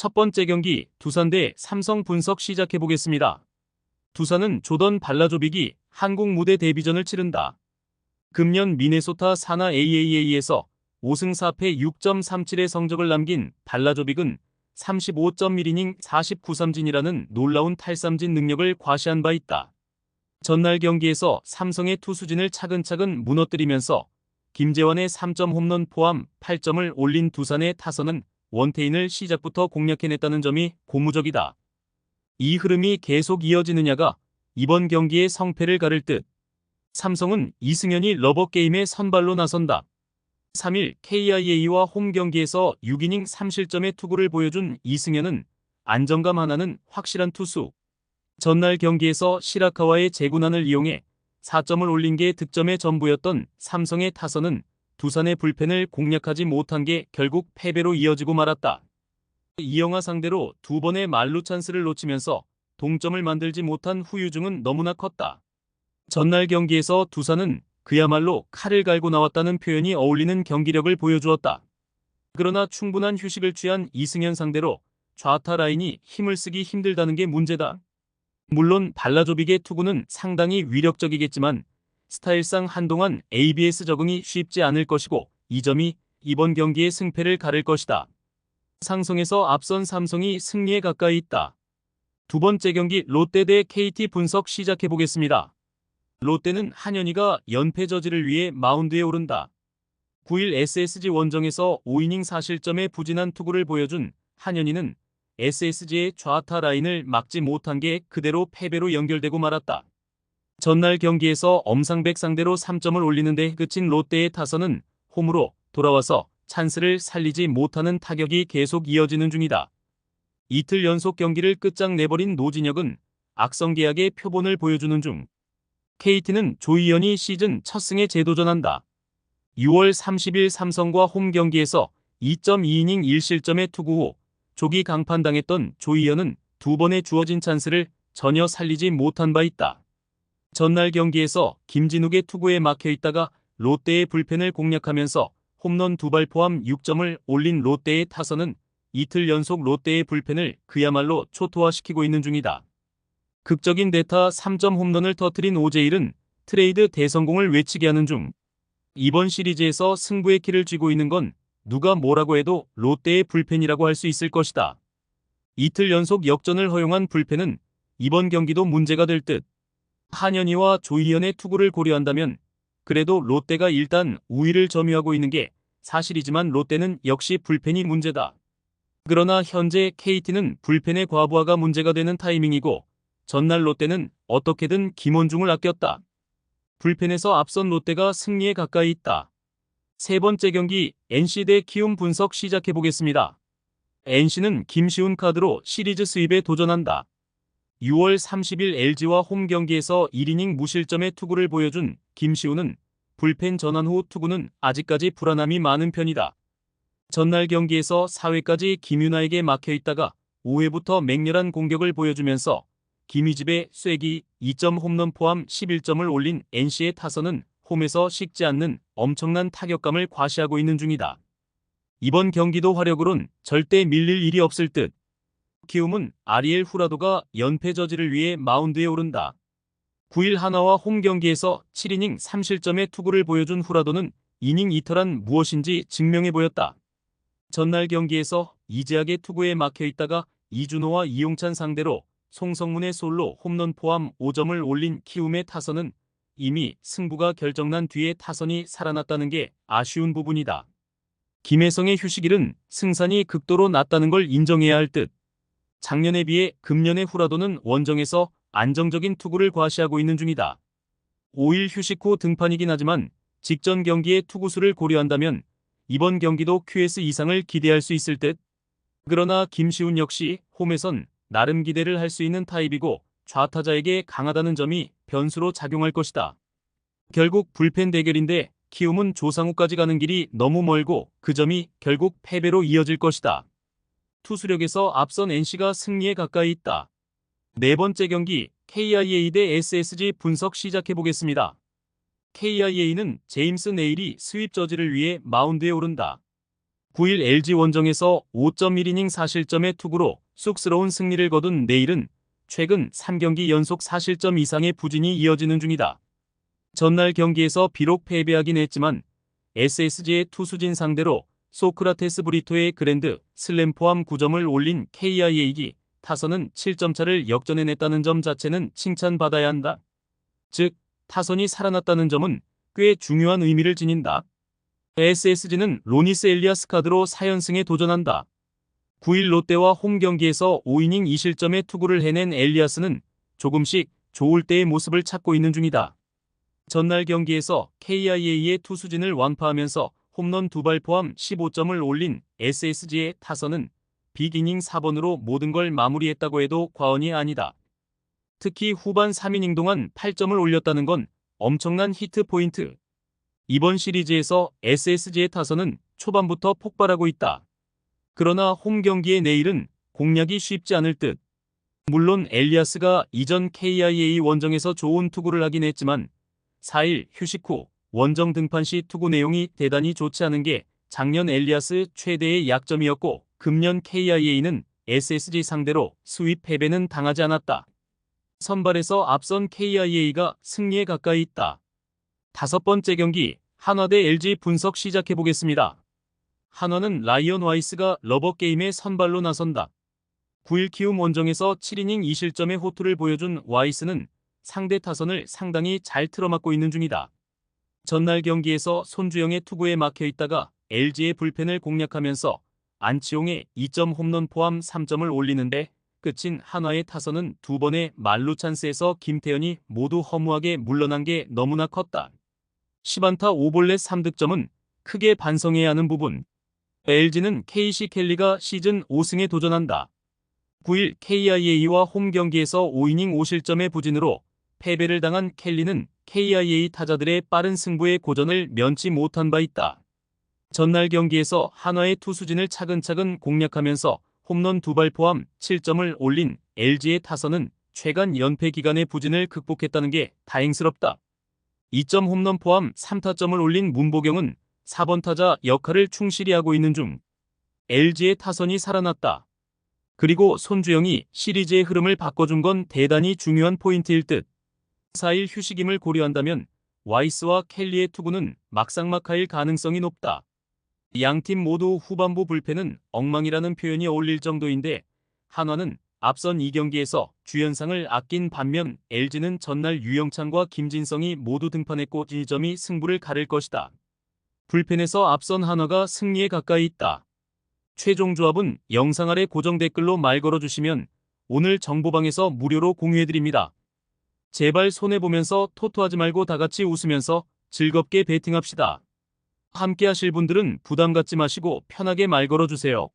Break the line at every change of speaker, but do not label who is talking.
첫 번째 경기 두산 대 삼성 분석 시작해보겠습니다. 두산은 조던 발라조빅이 한국 무대 데뷔전을 치른다. 금년 미네소타 사나 AAA에서 5승 4패 6.37의 성적을 남긴 발라조빅은 35.1이닝 49삼진이라는 놀라운 탈삼진 능력을 과시한 바 있다. 전날 경기에서 삼성의 투수진을 차근차근 무너뜨리면서 김재환의 3점 홈런 포함 8점을 올린 두산의 타선은 원태인을 시작부터 공략해냈다는 점이 고무적이다. 이 흐름이 계속 이어지느냐가 이번 경기의 성패를 가를 듯. 삼성은 이승현이 러버게임에 선발로 나선다. 3일 KIA와 홈 경기에서 6이닝 3실점의 투구를 보여준 이승현은 안정감 하나는 확실한 투수. 전날 경기에서 시라카와의 재군안을 이용해 4점을 올린 게 득점의 전부였던 삼성의 타선은 두산의 불펜을 공략하지 못한 게 결국 패배로 이어지고 말았다. 이영하 상대로 두 번의 만루 찬스를 놓치면서 동점을 만들지 못한 후유증은 너무나 컸다. 전날 경기에서 두산은 그야말로 칼을 갈고 나왔다는 표현이 어울리는 경기력을 보여주었다. 그러나 충분한 휴식을 취한 이승현 상대로 좌타 라인이 힘을 쓰기 힘들다는 게 문제다. 물론 발라조빅의 투구는 상당히 위력적이겠지만 스타일상 한동안 ABS 적응이 쉽지 않을 것이고 이 점이 이번 경기의 승패를 가를 것이다. 상성에서 앞선 삼성이 승리에 가까이 있다. 두 번째 경기 롯데 대 KT 분석 시작해보겠습니다. 롯데는 한현희가 연패 저지를 위해 마운드에 오른다. 9일 SSG 원정에서 5이닝 4실점의 부진한 투구를 보여준 한현희는 SSG의 좌타 라인을 막지 못한 게 그대로 패배로 연결되고 말았다. 전날 경기에서 엄상백 상대로 3점을 올리는데 그친 롯데의 타선은 홈으로 돌아와서 찬스를 살리지 못하는 타격이 계속 이어지는 중이다. 이틀 연속 경기를 끝장내버린 노진혁은 악성 계약의 표본을 보여주는 중. KT는 조희연이 시즌 첫 승에 재도전한다. 6월 30일 삼성과 홈 경기에서 2.2이닝 1실점의 투구 후 조기 강판당했던 조희연은 두 번의 주어진 찬스를 전혀 살리지 못한 바 있다. 전날 경기에서 김진욱의 투구에 막혀있다가 롯데의 불펜을 공략하면서 홈런 2발 포함 6점을 올린 롯데의 타선은 이틀 연속 롯데의 불펜을 그야말로 초토화시키고 있는 중이다. 극적인 대타 3점 홈런을 터뜨린 오재일은 트레이드 대성공을 외치게 하는 중. 이번 시리즈에서 승부의 키를 쥐고 있는 건 누가 뭐라고 해도 롯데의 불펜이라고 할 수 있을 것이다. 이틀 연속 역전을 허용한 불펜은 이번 경기도 문제가 될 듯. 한현희와 조희연의 투구를 고려한다면 그래도 롯데가 일단 우위를 점유하고 있는 게 사실이지만 롯데는 역시 불펜이 문제다. 그러나 현재 KT는 불펜의 과부하가 문제가 되는 타이밍이고 전날 롯데는 어떻게든 김원중을 아꼈다. 불펜에서 앞선 롯데가 승리에 가까이 있다. 세 번째 경기 NC 대 키움 분석 시작해보겠습니다. NC는 김시훈 카드로 시리즈 수입에 도전한다. 6월 30일 LG와 홈 경기에서 1이닝 무실점의 투구를 보여준 김시훈은 불펜 전환 후 투구는 아직까지 불안함이 많은 편이다. 전날 경기에서 4회까지 김윤아에게 막혀있다가 5회부터 맹렬한 공격을 보여주면서 김희집의 쐐기 2점 홈런 포함 11점을 올린 NC의 타선은 홈에서 식지 않는 엄청난 타격감을 과시하고 있는 중이다. 이번 경기도 화력으론 절대 밀릴 일이 없을 듯. 키움은 아리엘 후라도가 연패 저지를 위해 마운드에 오른다. 9일 하나와 홈 경기에서 7이닝 3실점의 투구를 보여준 후라도는 이닝 이탈한 무엇인지 증명해 보였다. 전날 경기에서 이재학의 투구에 막혀있다가 이준호와 이용찬 상대로 송성문의 솔로 홈런 포함 5점을 올린 키움의 타선은 이미 승부가 결정난 뒤에 타선이 살아났다는 게 아쉬운 부분이다. 김혜성의 휴식일은 승산이 극도로 낮다는 걸 인정해야 할 듯. 작년에 비해 금년의 후라도는 원정에서 안정적인 투구를 과시하고 있는 중이다. 5일 휴식 후 등판이긴 하지만 직전 경기의 투구수를 고려한다면 이번 경기도 QS 이상을 기대할 수 있을 듯. 그러나 김시훈 역시 홈에선 나름 기대를 할 수 있는 타입이고 좌타자에게 강하다는 점이 변수로 작용할 것이다. 결국 불펜 대결인데 키움은 조상우까지 가는 길이 너무 멀고 그 점이 결국 패배로 이어질 것이다. 투수력에서 앞선 NC가 승리에 가까이 있다. 네 번째 경기 KIA 대 SSG 분석 시작해보겠습니다. KIA는 제임스 네일이 스윕 저지를 위해 마운드에 오른다. 9일 LG 원정에서 5.1이닝 4실점의 투구로 쑥스러운 승리를 거둔 내일은 최근 3경기 연속 4실점 이상의 부진이 이어지는 중이다. 전날 경기에서 비록 패배하긴 했지만 SSG의 투수진 상대로 소크라테스 브리토의 그랜드 슬램 포함 9점을 올린 KIA기 타선은 7점 차를 역전해냈다는 점 자체는 칭찬받아야 한다. 즉, 타선이 살아났다는 점은 꽤 중요한 의미를 지닌다. SSG는 로니스 엘리아스 카드로 4연승에 도전한다. 9일 롯데와 홈 경기에서 5이닝 2실점의 투구를 해낸 엘리아스는 조금씩 좋을 때의 모습을 찾고 있는 중이다. 전날 경기에서 KIA의 투수진을 완파하면서 홈런 2발 포함 15점을 올린 SSG의 타선은 빅이닝 4번으로 모든 걸 마무리했다고 해도 과언이 아니다. 특히 후반 3이닝 동안 8점을 올렸다는 건 엄청난 히트 포인트. 이번 시리즈에서 SSG의 타선은 초반부터 폭발하고 있다. 그러나 홈 경기의 내일은 공략이 쉽지 않을 듯. 물론 엘리아스가 이전 KIA 원정에서 좋은 투구를 하긴 했지만 4일 휴식 후 원정 등판 시 투구 내용이 대단히 좋지 않은 게 작년 엘리아스 최대의 약점이었고 금년 KIA는 SSG 상대로 스윕 패배는 당하지 않았다. 선발에서 앞선 KIA가 승리에 가까이 있다. 5번째 경기 한화 대 LG 분석 시작해보겠습니다. 한화는 라이언 와이스가 러버게임에 선발로 나선다. 9일 키움 원정에서 7이닝 2실점의 호투를 보여준 와이스는 상대 타선을 상당히 잘 틀어막고 있는 중이다. 전날 경기에서 손주영의 투구에 막혀있다가 LG의 불펜을 공략하면서 안치홍의 2점 홈런 포함 3점을 올리는데 끝인 한화의 타선은 2번의 만루 찬스에서 김태현이 모두 허무하게 물러난 게 너무나 컸다. 10안타 5볼넷 3득점은 크게 반성해야 하는 부분. LG는 KC 켈리가 시즌 5승에 도전한다. 9일 KIA와 홈 경기에서 5이닝 5실점의 부진으로 패배를 당한 켈리는 KIA 타자들의 빠른 승부에 고전을 면치 못한 바 있다. 전날 경기에서 한화의 투수진을 차근차근 공략하면서 홈런 2발 포함 7점을 올린 LG의 타선은 최근 연패 기간의 부진을 극복했다는 게 다행스럽다. 2점 홈런 포함 3타점을 올린 문보경은 4번 타자 역할을 충실히 하고 있는 중. LG의 타선이 살아났다. 그리고 손주영이 시리즈의 흐름을 바꿔준 건 대단히 중요한 포인트일 듯. 4일 휴식임을 고려한다면 와이스와 켈리의 투구는 막상막하일 가능성이 높다. 양팀 모두 후반부 불펜은 엉망이라는 표현이 어울릴 정도인데 한화는 앞선 2경기에서 주연상을 아낀 반면 LG는 전날 유영창과 김진성이 모두 등판했고 이 점이 승부를 가를 것이다. 불펜에서 앞선 한화가 승리에 가까이 있다. 최종 조합은 영상 아래 고정 댓글로 말 걸어주시면 오늘 정보방에서 무료로 공유해드립니다. 제발 손해보면서 토토하지 말고 다같이 웃으면서 즐겁게 베팅합시다. 함께 하실 분들은 부담 갖지 마시고 편하게 말 걸어주세요.